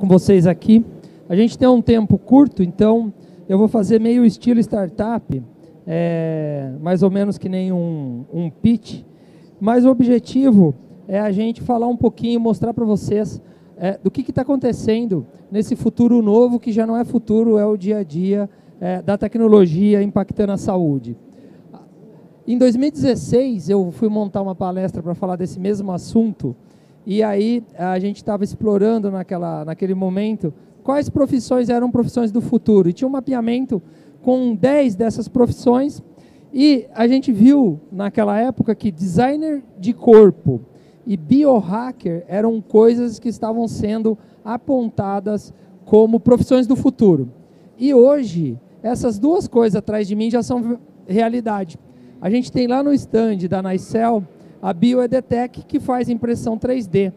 com vocês aqui. A gente tem um tempo curto, então eu vou fazer meio estilo startup, mais ou menos que nem um pitch, mas o objetivo é a gente falar um pouquinho, mostrar para vocês do que está acontecendo nesse futuro novo, que já não é futuro, é o dia a dia da tecnologia impactando a saúde. Em 2016, eu fui montar uma palestra para falar desse mesmo assunto, e aí a gente estava explorando naquele momento quais profissões eram profissões do futuro. E tinha um mapeamento com 10 dessas profissões, e a gente viu naquela época que designer de corpo e biohacker eram coisas que estavam sendo apontadas como profissões do futuro. E hoje, essas duas coisas atrás de mim já são realidade. A gente tem lá no stand da Nicel a BioEdTech, que faz impressão 3D.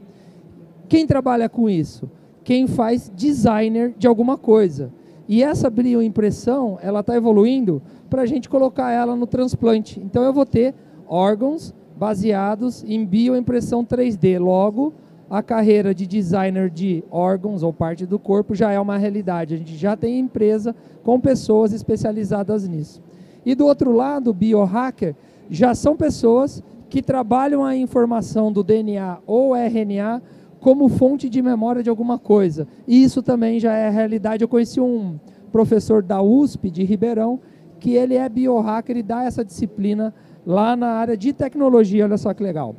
Quem trabalha com isso? Quem faz designer de alguma coisa. E essa bioimpressão, ela está evoluindo para a gente colocar ela no transplante. Então eu vou ter órgãos baseados em bioimpressão 3D. Logo, a carreira de designer de órgãos ou parte do corpo já é uma realidade. A gente já tem empresa com pessoas especializadas nisso. E do outro lado, o biohacker já são pessoas que trabalham a informação do DNA ou RNA como fonte de memória de alguma coisa. E isso também já é realidade. Eu conheci um professor da USP, de Ribeirão, que ele é biohacker e dá essa disciplina lá na área de tecnologia. Olha só que legal.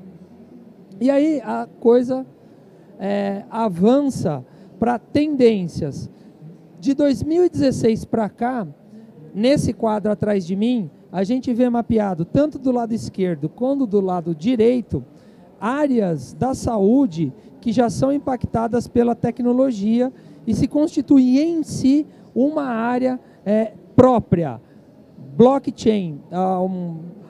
E aí a coisa avança para tendências. De 2016 para cá, nesse quadro atrás de mim, a gente vê mapeado, tanto do lado esquerdo quanto do lado direito, áreas da saúde que já são impactadas pela tecnologia e se constitui em si uma área própria. Blockchain.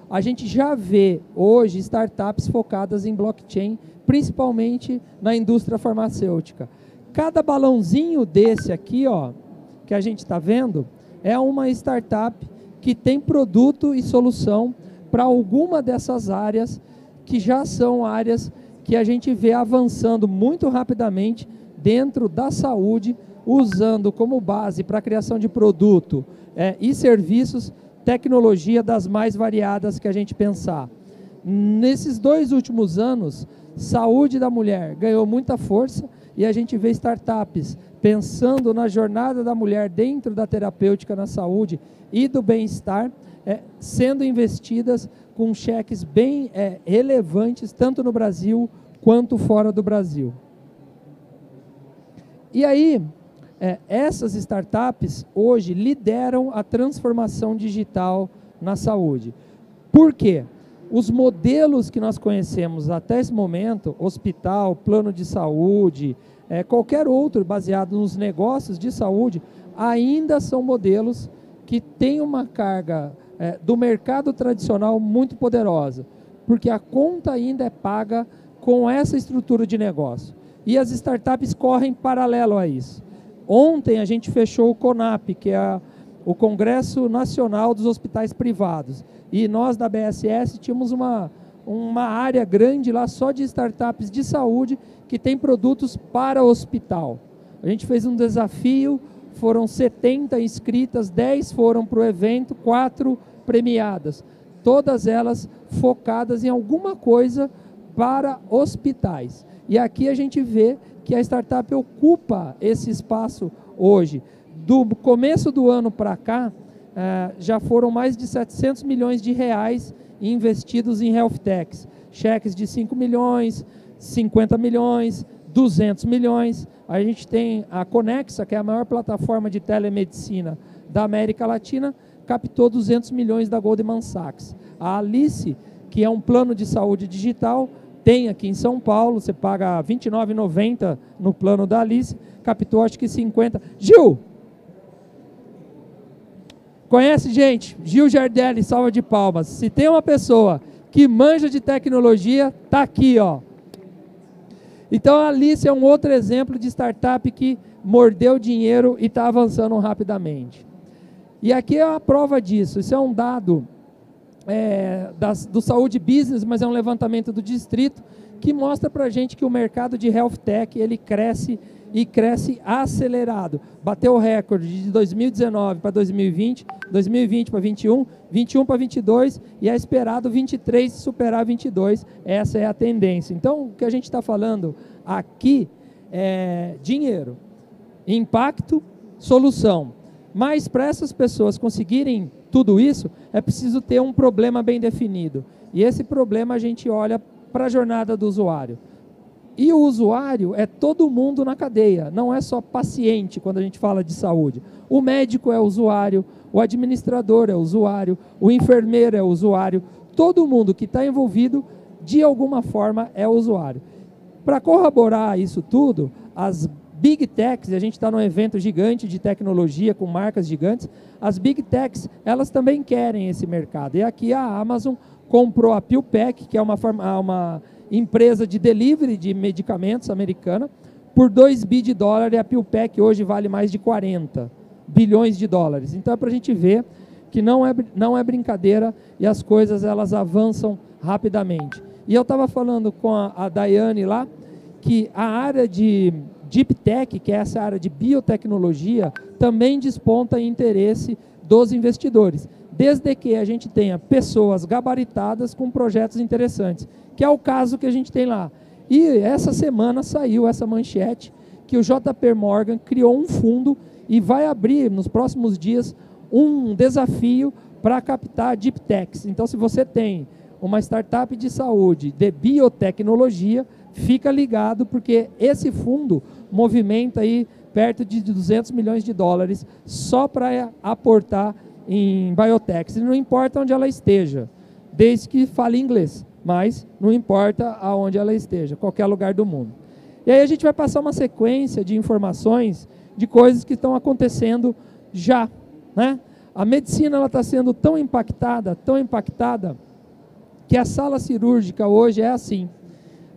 A gente já vê hoje startups focadas em blockchain, principalmente na indústria farmacêutica. Cada balãozinho desse aqui, ó, que a gente está vendo, é uma startup que tem produto e solução para alguma dessas áreas que já são áreas que a gente vê avançando muito rapidamente dentro da saúde, usando como base para a criação de produto e serviços, tecnologia das mais variadas que a gente pensar. Nesses 2 últimos anos, saúde da mulher ganhou muita força e a gente vê startups pensando na jornada da mulher dentro da terapêutica na saúde e do bem-estar, sendo investidas com cheques bem relevantes, tanto no Brasil quanto fora do Brasil. E aí, essas startups hoje lideram a transformação digital na saúde. Por quê? Os modelos que nós conhecemos até esse momento, hospital, plano de saúde, qualquer outro baseado nos negócios de saúde, ainda são modelos que têm uma carga do mercado tradicional muito poderosa, porque a conta ainda é paga com essa estrutura de negócio. E as startups correm paralelo a isso. Ontem a gente fechou o CONAP, que é o Congresso Nacional dos Hospitais Privados, e nós da BSS tínhamos uma área grande lá só de startups de saúde que tem produtos para hospital. A gente fez um desafio, foram 70 inscritas, 10 foram para o evento, 4 premiadas. Todas elas focadas em alguma coisa para hospitais. E aqui a gente vê que a startup ocupa esse espaço hoje. Do começo do ano para cá, já foram mais de 700 milhões de reais investidos em health techs. Cheques de 5 milhões, 50 milhões, 200 milhões. A gente tem a Conexa, que é a maior plataforma de telemedicina da América Latina, captou 200 milhões da Goldman Sachs. A Alice, que é um plano de saúde digital, tem aqui em São Paulo, você paga R$ 29,90 no plano da Alice, captou acho que 50. Gil! Conhece, gente? Gil Jardelli, salva de palmas. Se tem uma pessoa que manja de tecnologia, tá aqui, ó. Então a Alice é um outro exemplo de startup que mordeu dinheiro e está avançando rapidamente. E aqui é a prova disso. Isso é um dado do Saúde Business, mas é um levantamento do Distrito, que mostra para a gente que o mercado de health tech ele cresce e cresce acelerado. Bateu o recorde de 2019 para 2020, 2020 para 21, 21 para 22 e é esperado 23 superar 22. Essa é a tendência. Então, o que a gente está falando aqui é dinheiro, impacto, solução. Mas para essas pessoas conseguirem tudo isso, é preciso ter um problema bem definido. E esse problema a gente olha para a jornada do usuário. E o usuário é todo mundo na cadeia, não é só paciente quando a gente fala de saúde. O médico é usuário, o administrador é usuário, o enfermeiro é usuário, todo mundo que está envolvido, de alguma forma, é usuário. Para corroborar isso tudo, as Big Techs, a gente está num evento gigante de tecnologia com marcas gigantes, as Big Techs, elas também querem esse mercado. E aqui a Amazon comprou a PillPack, que é uma empresa de delivery de medicamentos americana, por 2 bi de dólar, e a PillPack hoje vale mais de 40 bilhões de dólares. Então é para a gente ver que não é brincadeira e as coisas elas avançam rapidamente. E eu estava falando com a Daiane lá, que a área de Deep Tech, que é essa área de biotecnologia, também desponta em interesse dos investidores, desde que a gente tenha pessoas gabaritadas com projetos interessantes, que é o caso que a gente tem lá. E essa semana saiu essa manchete que o JP Morgan criou um fundo e vai abrir nos próximos dias um desafio para captar Deep Techs. Então, se você tem uma startup de saúde, de biotecnologia, fica ligado, porque esse fundo movimenta aí perto de 200 milhões de dólares só para aportar em biotechs. E não importa onde ela esteja, desde que fale inglês, mas não importa aonde ela esteja, qualquer lugar do mundo. E aí a gente vai passar uma sequência de informações de coisas que estão acontecendo já, né? A medicina está sendo tão impactada, que a sala cirúrgica hoje é assim.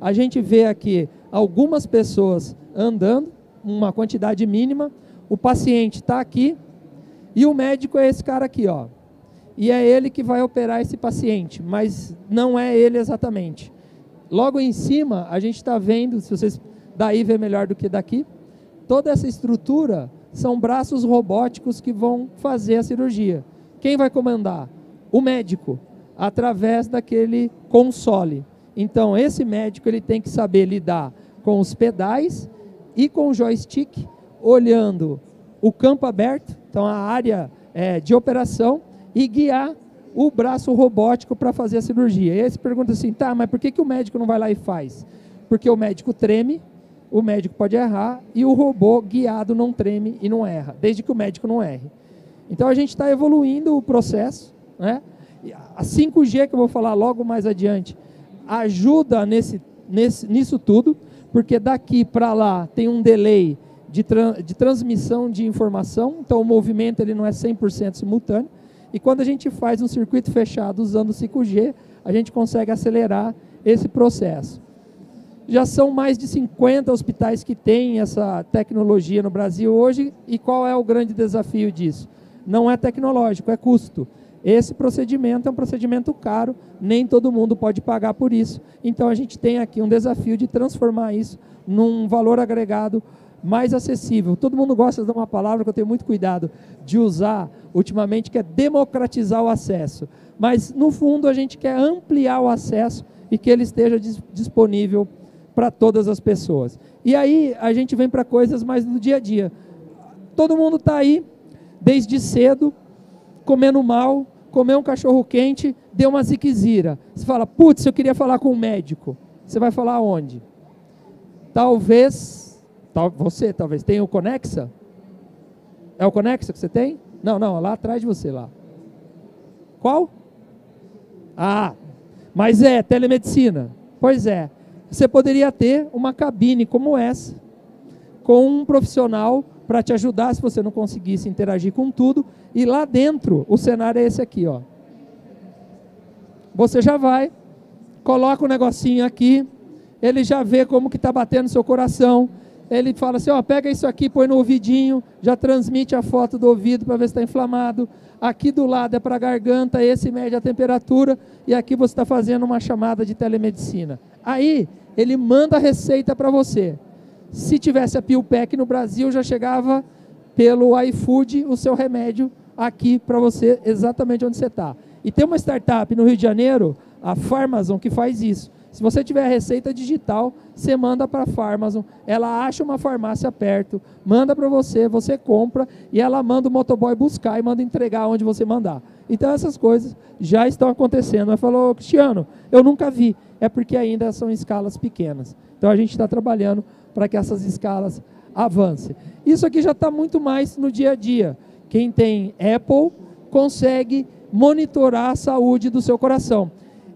A gente vê aqui algumas pessoas andando, uma quantidade mínima, o paciente está aqui e o médico é esse cara aqui, ó. E é ele que vai operar esse paciente, mas não é ele exatamente. Logo em cima, a gente está vendo, se vocês daí vê melhor do que daqui, toda essa estrutura são braços robóticos que vão fazer a cirurgia. Quem vai comandar? O médico, através daquele console. Então, esse médico ele tem que saber lidar com os pedais e com o joystick, olhando o campo aberto, então a área de operação, e guiar o braço robótico para fazer a cirurgia. E aí você pergunta assim, tá, mas por que o médico não vai lá e faz? Porque o médico treme, o médico pode errar, e o robô guiado não treme e não erra, desde que o médico não erre. Então a gente está evoluindo o processo, né? A 5G, que eu vou falar logo mais adiante, ajuda nisso tudo, porque daqui para lá tem um delay de transmissão de informação, então o movimento ele não é 100% simultâneo, e quando a gente faz um circuito fechado usando o 5G, a gente consegue acelerar esse processo. Já são mais de 50 hospitais que têm essa tecnologia no Brasil hoje, e qual é o grande desafio disso? Não é tecnológico, é custo. Esse procedimento é um procedimento caro, nem todo mundo pode pagar por isso. Então a gente tem aqui um desafio de transformar isso num valor agregado mais acessível. Todo mundo gosta de uma palavra que eu tenho muito cuidado de usar ultimamente, que é democratizar o acesso. Mas no fundo a gente quer ampliar o acesso e que ele esteja disponível para todas as pessoas. E aí a gente vem para coisas mais do dia a dia. Todo mundo está aí, desde cedo, comendo mal, comeu um cachorro quente, deu uma ziquezira. Você fala, putz, eu queria falar com um médico. Você vai falar onde? Você talvez tenha o Conexa? É o Conexa que você tem? Não, lá atrás de você lá. Qual? Ah, mas é telemedicina. Pois é. Você poderia ter uma cabine como essa, com um profissional para te ajudar se você não conseguisse interagir com tudo. E lá dentro, o cenário é esse aqui, ó. Você já vai, coloca o negocinho aqui, ele já vê como que está batendo seu coração. Ele fala assim, ó, pega isso aqui, põe no ouvidinho, já transmite a foto do ouvido para ver se está inflamado. Aqui do lado é para a garganta, esse mede a temperatura, e aqui você está fazendo uma chamada de telemedicina. Aí, ele manda a receita para você. Se tivesse a PillPack no Brasil, já chegava pelo iFood o seu remédio aqui para você, exatamente onde você está. E tem uma startup no Rio de Janeiro, a Pharmazon, que faz isso. Se você tiver a receita digital, você manda para a Pharmazon, ela acha uma farmácia perto, manda para você, você compra e ela manda o motoboy buscar e manda entregar onde você mandar. Então essas coisas já estão acontecendo. Ela falou, Cristiano, eu nunca vi. É porque ainda são escalas pequenas. Então a gente está trabalhando para que essas escalas avancem. Isso aqui já está muito mais no dia a dia. Quem tem Apple consegue monitorar a saúde do seu coração.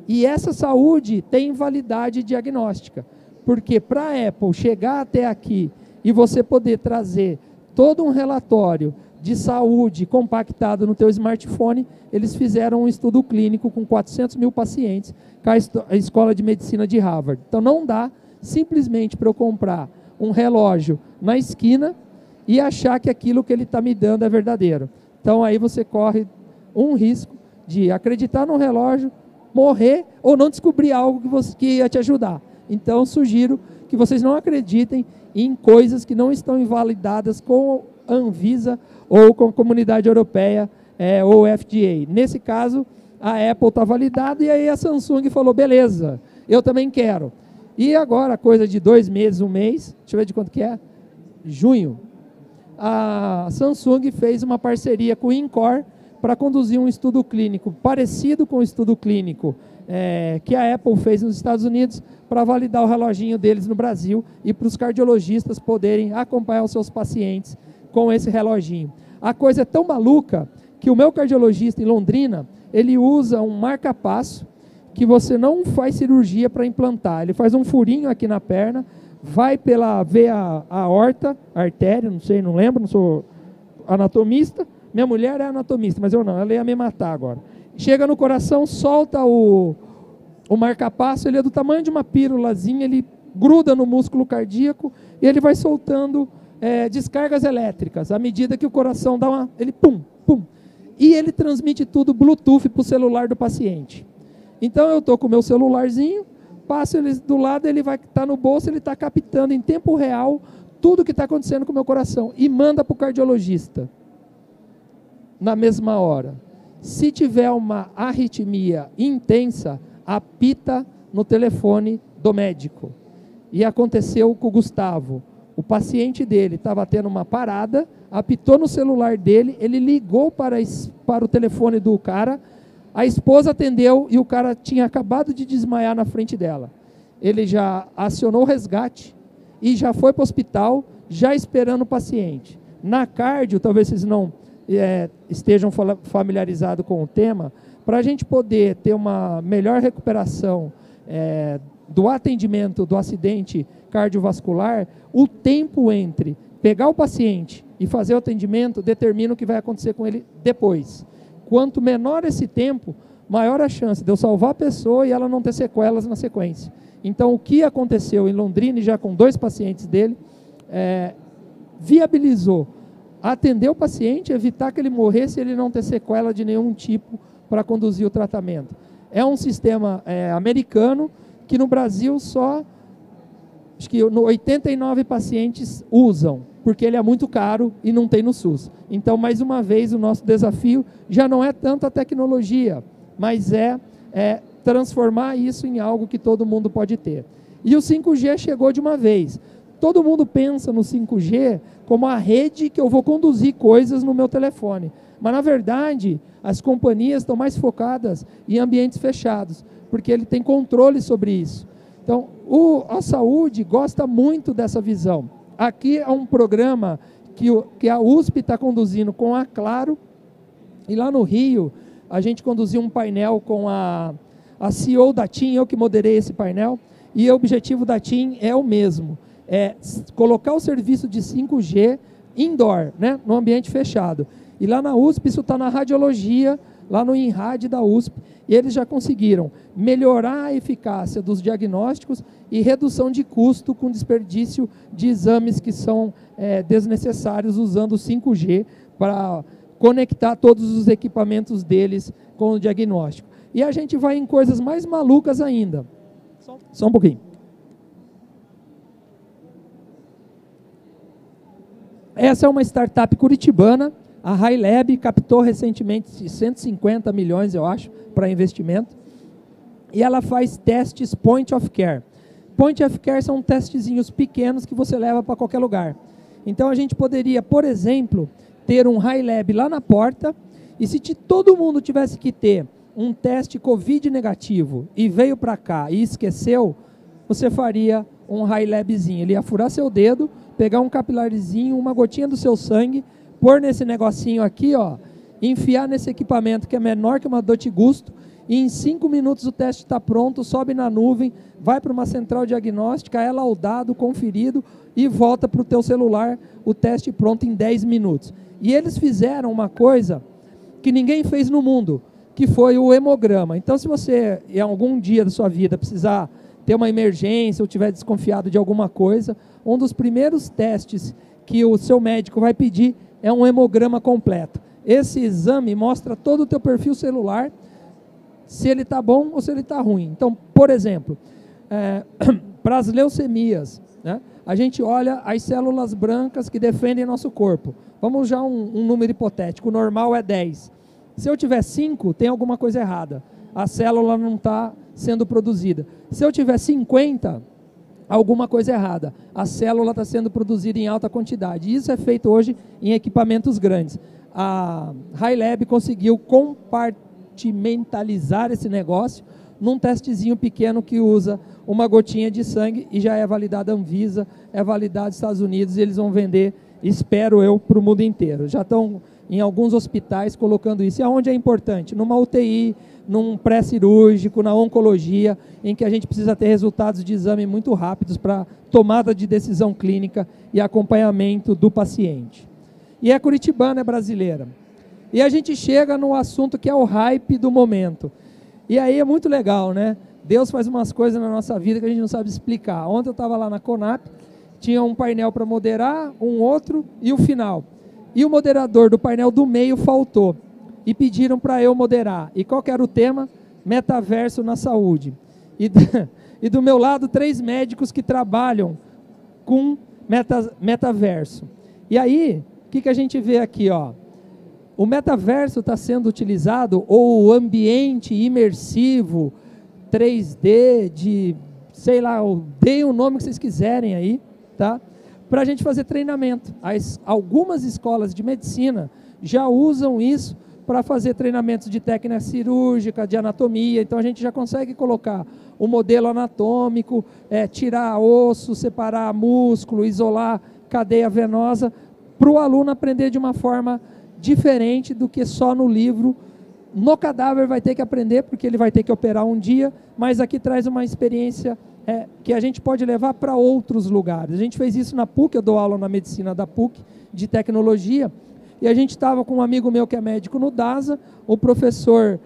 E essa saúde tem validade diagnóstica, porque para a Apple chegar até aqui e você poder trazer todo um relatório de saúde compactado no teu smartphone, eles fizeram um estudo clínico com 400 mil pacientes com a Escola de Medicina de Harvard. Então não dá simplesmente para eu comprar um relógio na esquina e achar que aquilo que ele está me dando é verdadeiro. Então aí você corre um risco de acreditar no relógio, morrer ou não descobrir algo que ia te ajudar. Então, sugiro que vocês não acreditem em coisas que não estão invalidadas com a Anvisa ou com a Comunidade Europeia ou FDA. Nesse caso, a Apple está validada e aí a Samsung falou, beleza, eu também quero. E agora, coisa de 2 meses, 1 mês, deixa eu ver de quanto que é, junho, a Samsung fez uma parceria com o InCore para conduzir um estudo clínico parecido com o estudo clínico que a Apple fez nos Estados Unidos para validar o reloginho deles no Brasil e para os cardiologistas poderem acompanhar os seus pacientes com esse reloginho. A coisa é tão maluca que o meu cardiologista em Londrina, ele usa um marca-passo que você não faz cirurgia para implantar. Ele faz um furinho aqui na perna, vai pela veia aorta, artéria, não sei, não lembro, não sou anatomista. Minha mulher é anatomista, mas eu não, ela ia me matar agora. Chega no coração, solta o marca-passo, ele é do tamanho de uma pílulazinha, ele gruda no músculo cardíaco e ele vai soltando descargas elétricas. À medida que o coração dá ele pum, pum. E ele transmite tudo Bluetooth para o celular do paciente. Então eu estou com o meu celularzinho, passo ele do lado, ele vai estar no bolso, ele está captando em tempo real tudo o que está acontecendo com o meu coração e manda para o cardiologista na mesma hora. Se tiver uma arritmia intensa, apita no telefone do médico. E aconteceu com o Gustavo. O paciente dele estava tendo uma parada, apitou no celular dele, ele ligou para o telefone do cara, a esposa atendeu e o cara tinha acabado de desmaiar na frente dela. Ele já acionou o resgate e já foi para o hospital, já esperando o paciente. Na cardio, talvez vocês não estejam familiarizados com o tema, para a gente poder ter uma melhor recuperação do atendimento do acidente cardiovascular, o tempo entre pegar o paciente e fazer o atendimento determina o que vai acontecer com ele depois. Quanto menor esse tempo, maior a chance de eu salvar a pessoa e ela não ter sequelas na sequência. Então, o que aconteceu em Londrina, já com 2 pacientes dele, viabilizou atender o paciente, evitar que ele morresse e ele não ter sequela de nenhum tipo para conduzir o tratamento. É um sistema americano que no Brasil só, acho que 89 pacientes usam, porque ele é muito caro e não tem no SUS. Então, mais uma vez, o nosso desafio já não é tanto a tecnologia, mas é transformar isso em algo que todo mundo pode ter. E o 5G chegou de uma vez. Todo mundo pensa no 5G como a rede que eu vou conduzir coisas no meu telefone. Mas, na verdade, as companhias estão mais focadas em ambientes fechados, porque ele tem controle sobre isso. Então, a saúde gosta muito dessa visão. Aqui é um programa que a USP está conduzindo com a Claro, e lá no Rio, a gente conduziu um painel com a CEO da TIM, eu que moderei esse painel, e o objetivo da TIM é o mesmo. Colocar o serviço de 5G indoor, né, no ambiente fechado. E lá na USP, isso está na radiologia, lá no INRAD da USP, e eles já conseguiram melhorar a eficácia dos diagnósticos e redução de custo com desperdício de exames que são desnecessários usando o 5G para conectar todos os equipamentos deles com o diagnóstico. E a gente vai em coisas mais malucas ainda. Só um pouquinho. Essa é uma startup curitibana, a HiLab captou recentemente 150 milhões, eu acho, para investimento, e ela faz testes point of care. Point of care são testezinhos pequenos que você leva para qualquer lugar. Então a gente poderia, por exemplo, ter um HiLab lá na porta, e se todo mundo tivesse que ter um teste Covid negativo e veio para cá e esqueceu, você faria um HiLabzinho. Ele ia furar seu dedo, pegar um capilarzinho, uma gotinha do seu sangue, pôr nesse negocinho aqui, ó, enfiar nesse equipamento que é menor que uma Dotigusto, e em 5 minutos o teste está pronto, sobe na nuvem, vai para uma central diagnóstica, é laudado, conferido, e volta para o teu celular o teste pronto em 10 minutos. E eles fizeram uma coisa que ninguém fez no mundo, que foi o hemograma. Então, se você, em algum dia da sua vida, precisar ter uma emergência ou estiver desconfiado de alguma coisa, um dos primeiros testes que o seu médico vai pedir é um hemograma completo. Esse exame mostra todo o teu perfil celular, se ele está bom ou se ele está ruim. Então, por exemplo, para as leucemias, né, a gente olha as células brancas que defendem nosso corpo. Vamos já um número hipotético, o normal é 10. Se eu tiver 5, tem alguma coisa errada. A célula não está sendo produzida. Se eu tiver 50, alguma coisa errada. A célula está sendo produzida em alta quantidade. Isso é feito hoje em equipamentos grandes. A HiLab conseguiu compartimentalizar esse negócio num testezinho pequeno que usa uma gotinha de sangue e já é validada Anvisa, é validada nos Estados Unidos, e eles vão vender, espero eu, para o mundo inteiro. Já estão em alguns hospitais colocando isso. E aonde é importante? Numa UTI, num pré-cirúrgico, na oncologia, em que a gente precisa ter resultados de exame muito rápidos para tomada de decisão clínica e acompanhamento do paciente. E é curitibana, é brasileira. E a gente chega no assunto que é o hype do momento. E aí é muito legal, né? Deus faz umas coisas na nossa vida que a gente não sabe explicar. Ontem eu estava lá na Conap, tinha um painel para moderar, um outro e o final. E o moderador do painel do meio faltou. E pediram para eu moderar. E qual que era o tema? Metaverso na saúde. E do meu lado, 3 médicos que trabalham com metaverso. E aí, o que a gente vê aqui, ó? O metaverso está sendo utilizado, ou o ambiente imersivo, 3D, de, sei lá, deem o nome que vocês quiserem aí, tá? Para a gente fazer treinamento. Algumas escolas de medicina já usam isso para fazer treinamentos de técnica cirúrgica, de anatomia. Então a gente já consegue colocar o modelo anatômico, tirar osso, separar músculo, isolar cadeia venosa, para o aluno aprender de uma forma diferente do que só no livro. No cadáver vai ter que aprender, porque ele vai ter que operar um dia, mas aqui traz uma experiência que a gente pode levar para outros lugares. A gente fez isso na PUC, eu dou aula na medicina da PUC, de tecnologia, e a gente estava com um amigo meu que é médico no DASA, o professor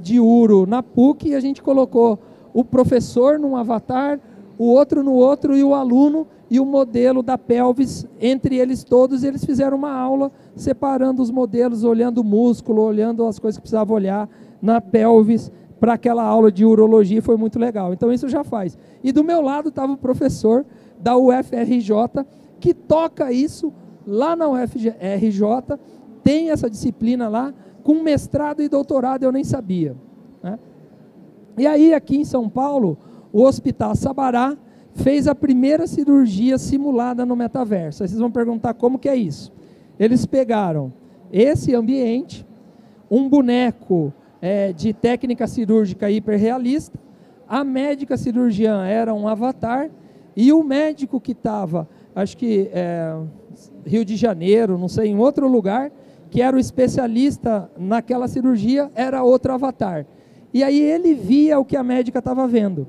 de uro na PUC, e a gente colocou o professor num avatar, o outro no outro, e o aluno e o modelo da pelvis entre eles todos. Eles fizeram uma aula separando os modelos, olhando o músculo, olhando as coisas que precisava olhar na pelvis, para aquela aula de urologia. Foi muito legal. Então isso já faz. E do meu lado estava o professor da UFRJ, que toca isso lá na UFRJ, tem essa disciplina lá, com mestrado e doutorado, eu nem sabia, né? E aí, aqui em São Paulo, o Hospital Sabará fez a primeira cirurgia simulada no metaverso. Aí vocês vão perguntar como que é isso. Eles pegaram esse ambiente, um boneco de técnica cirúrgica hiperrealista, a médica cirurgiã era um avatar, e o médico que estava, acho que Rio de Janeiro, não sei, em outro lugar, que era o especialista naquela cirurgia, era outro avatar. E aí ele via o que a médica estava vendo.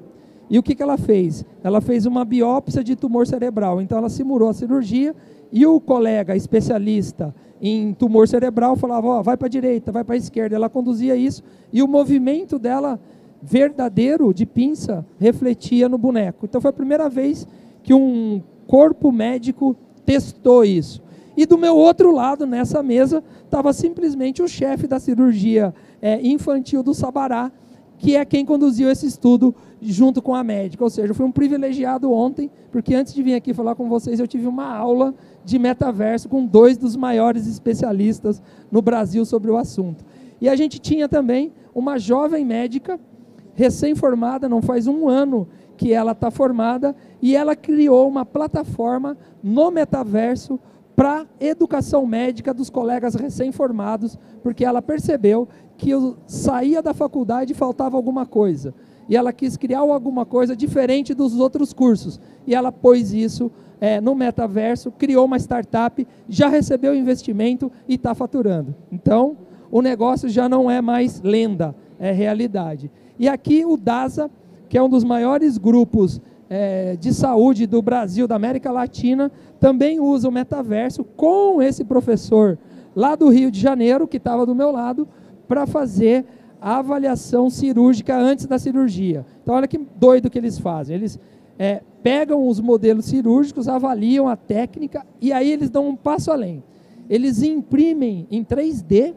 E o que ela fez? Ela fez uma biópsia de tumor cerebral. Então ela simulou a cirurgia, e o colega especialista em tumor cerebral falava, ó, vai para a direita, vai para a esquerda. Ela conduzia isso, e o movimento dela, verdadeiro, de pinça, refletia no boneco. Então foi a primeira vez que um corpo médico testou isso. E do meu outro lado, nessa mesa, estava simplesmente o chefe da cirurgia infantil do Sabará, que é quem conduziu esse estudo junto com a médica. Ou seja, eu fui um privilegiado ontem, porque antes de vir aqui falar com vocês, eu tive uma aula de metaverso com 2 dos maiores especialistas no Brasil sobre o assunto. E a gente tinha também uma jovem médica, recém-formada, não faz 1 ano que ela está formada, e ela criou uma plataforma no metaverso para educação médica dos colegas recém-formados, porque ela percebeu que eu saía da faculdade e faltava alguma coisa. E ela quis criar alguma coisa diferente dos outros cursos. E ela pôs isso no metaverso, criou uma startup, já recebeu investimento e está faturando. Então, o negócio já não é mais lenda, é realidade. E aqui o DASA, que é um dos maiores grupos de saúde do Brasil, da América Latina, também usa o metaverso com esse professor lá do Rio de Janeiro, que estava do meu lado, para fazer a avaliação cirúrgica antes da cirurgia. Então, olha que doido que eles fazem. Eles pegam os modelos cirúrgicos, avaliam a técnica, e aí eles dão um passo além. Eles imprimem em 3D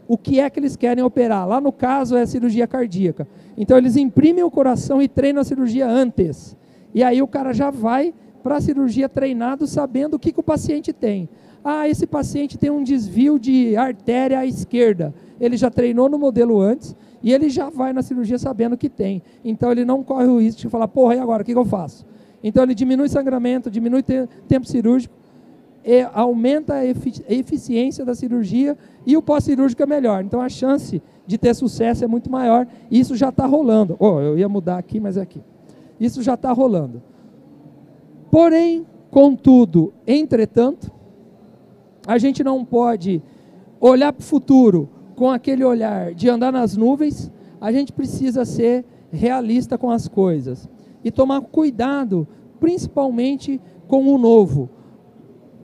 o que é que eles querem operar. Lá no caso é a cirurgia cardíaca. Então eles imprimem o coração e treinam a cirurgia antes. E aí o cara já vai para a cirurgia treinado sabendo o que o paciente tem. Ah, esse paciente tem um desvio de artéria à esquerda. Ele já treinou no modelo antes e ele já vai na cirurgia sabendo o que tem. Então ele não corre o risco de falar, porra, e agora, o que eu faço? Então ele diminui sangramento, diminui tempo cirúrgico, aumenta a eficiência da cirurgia e o pós-cirúrgico é melhor. Então a chance de ter sucesso é muito maior e isso já está rolando. Eu ia mudar aqui, mas é aqui. Isso já está rolando. Porém, contudo, entretanto, a gente não pode olhar para o futuro com aquele olhar de andar nas nuvens, a gente precisa ser realista com as coisas e tomar cuidado, principalmente com o novo.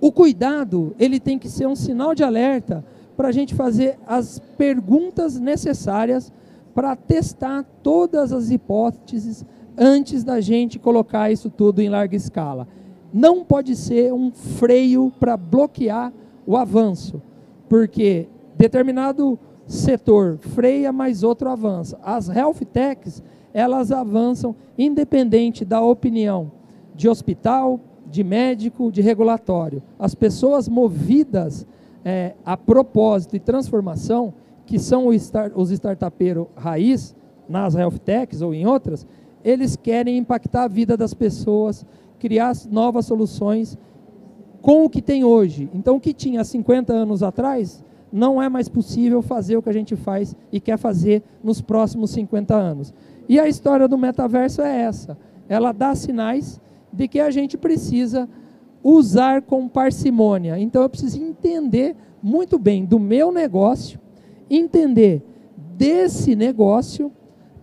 O cuidado, ele tem que ser um sinal de alerta para a gente fazer as perguntas necessárias para testar todas as hipóteses antes da gente colocar isso tudo em larga escala. Não pode ser um freio para bloquear o avanço, porque determinado setor freia, mas outro avança. As health techs, elas avançam independente da opinião de hospital, de médico, de regulatório. As pessoas movidas a propósito e transformação, que são os startupeiros raiz, nas health techs ou em outras, eles querem impactar a vida das pessoas, criar novas soluções com o que tem hoje. Então, o que tinha 50 anos atrás, não é mais possível fazer o que a gente faz e quer fazer nos próximos 50 anos. E a história do metaverso é essa. Ela dá sinais de que a gente precisa usar com parcimônia. Então, eu preciso entender muito bem do meu negócio, entender desse negócio,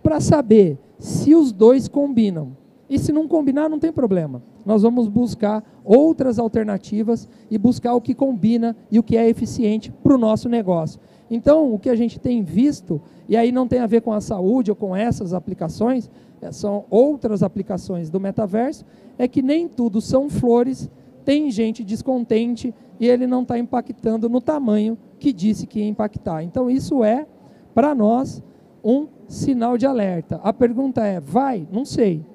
para saber se os dois combinam. E se não combinar, não tem problema. Nós vamos buscar outras alternativas e buscar o que combina e o que é eficiente para o nosso negócio. Então, o que a gente tem visto, e aí não tem a ver com a saúde ou com essas aplicações, são outras aplicações do metaverso, é que nem tudo são flores, tem gente descontente e ele não está impactando no tamanho que disse que ia impactar. Então, isso é, para nós, um sinal de alerta. A pergunta é, vai? Não sei.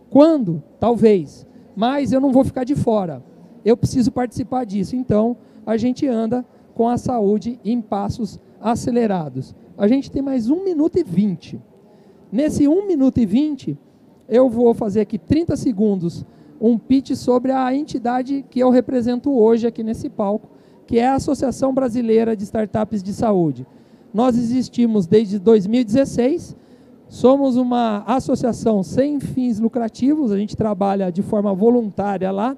Quando? Talvez. Mas eu não vou ficar de fora. Eu preciso participar disso. Então, a gente anda com a saúde em passos acelerados. A gente tem mais 1 minuto e 20. Nesse 1 minuto e 20, eu vou fazer aqui 30 segundos um pitch sobre a entidade que eu represento hoje aqui nesse palco, que é a Associação Brasileira de Startups de Saúde. Nós existimos desde 2016, somos uma associação sem fins lucrativos, a gente trabalha de forma voluntária lá,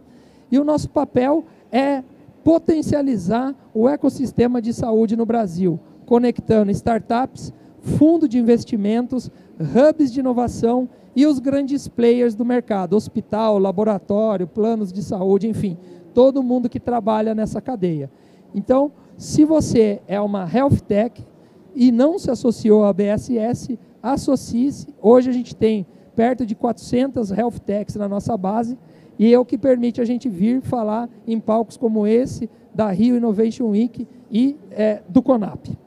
e o nosso papel é potencializar o ecossistema de saúde no Brasil, conectando startups, fundo de investimentos, hubs de inovação e os grandes players do mercado, hospital, laboratório, planos de saúde, enfim, todo mundo que trabalha nessa cadeia. Então, se você é uma health tech e não se associou à BSS, associe-se. Hoje a gente tem perto de 400 health techs na nossa base e é o que permite a gente vir falar em palcos como esse, da Rio Innovation Week e do CONAP.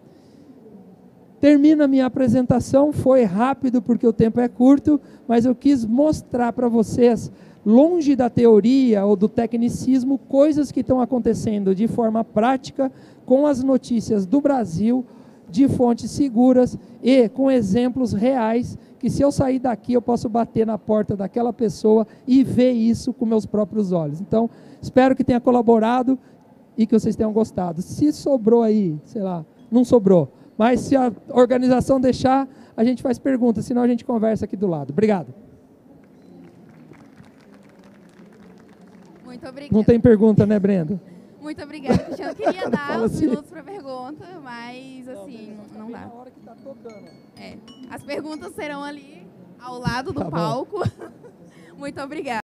Termina a minha apresentação, foi rápido porque o tempo é curto, mas eu quis mostrar para vocês, longe da teoria ou do tecnicismo, coisas que estão acontecendo de forma prática, com as notícias do Brasil, de fontes seguras e com exemplos reais, que se eu sair daqui eu posso bater na porta daquela pessoa e ver isso com meus próprios olhos. Então, espero que tenha colaborado e que vocês tenham gostado. Se sobrou aí, sei lá, não sobrou, mas se a organização deixar, a gente faz perguntas, senão a gente conversa aqui do lado. Obrigado. Muito obrigada. Não tem pergunta, né, Brenda? Muito obrigada, Cristiano. Eu queria dar Fala uns assim. minutos para pergunta, mas assim, não dá. hora que tá tocando. É. As perguntas serão ali ao lado do Tá bom. palco. Muito obrigada.